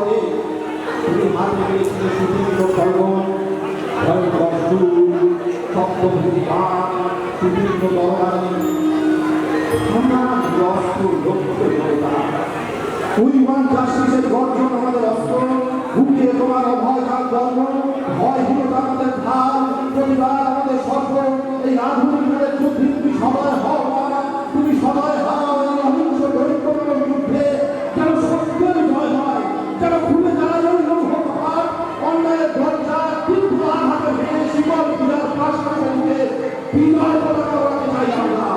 পরে তুমি হাতে পেয়েছিলে সুদীর্ঘ কর্মণ সপ্তভূতি পাঠ সুদীর্ঘ দরবারে উইমান জাস্টিসের গর্জন আমাদের অস্ত্র বুকে তোমার অভয়কাল জন্ম ভয়হীনতা আমাদের ঢাল পরিবার আমাদের স্বর্গ এই আধুনিক যুদ্ধে তুমি সদয় হও না তুমি সদয় হও এই অহিংস দরিদ্রতার যুদ্ধে যেন সত্যের জয় হয় যেন খুলে দাঁড়ানো লৌহপাত অন্যায়ের দরজা তীব্র আঘাতে ভেঙে শিকল পূজার পাশাপাশিতে বিজয় পতাকা ওড়াতে চাই আমরা।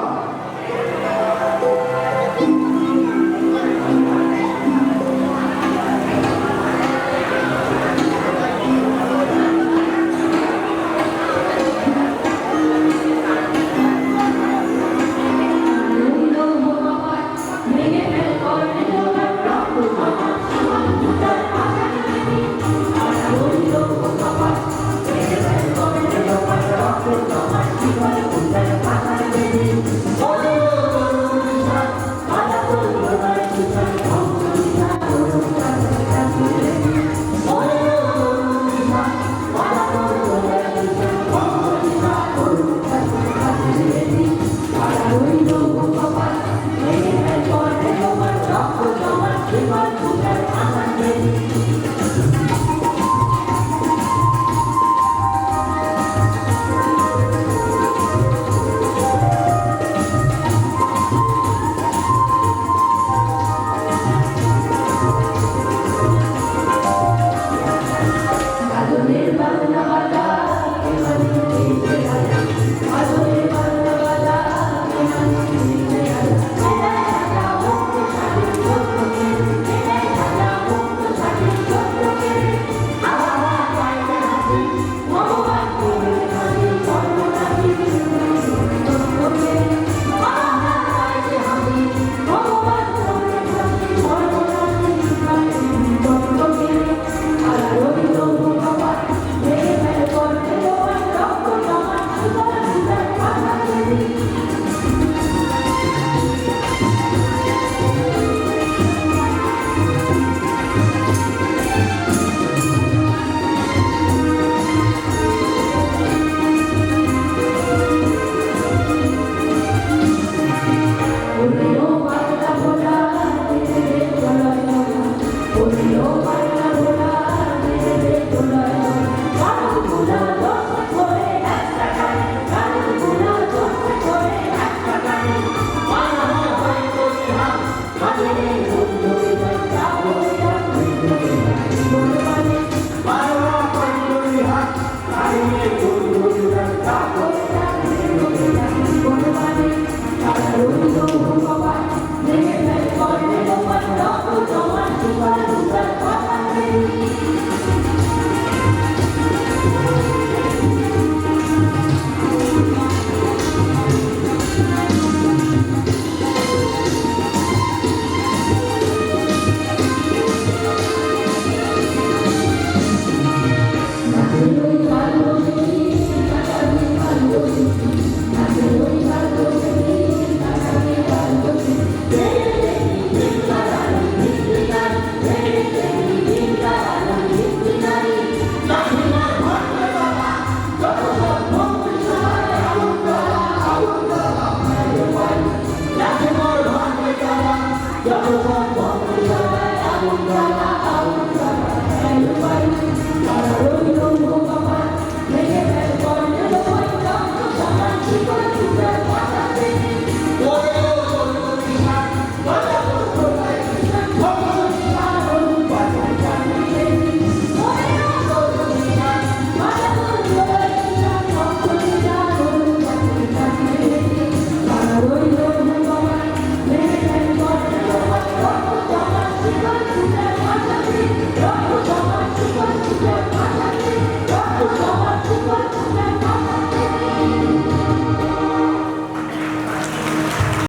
Jangan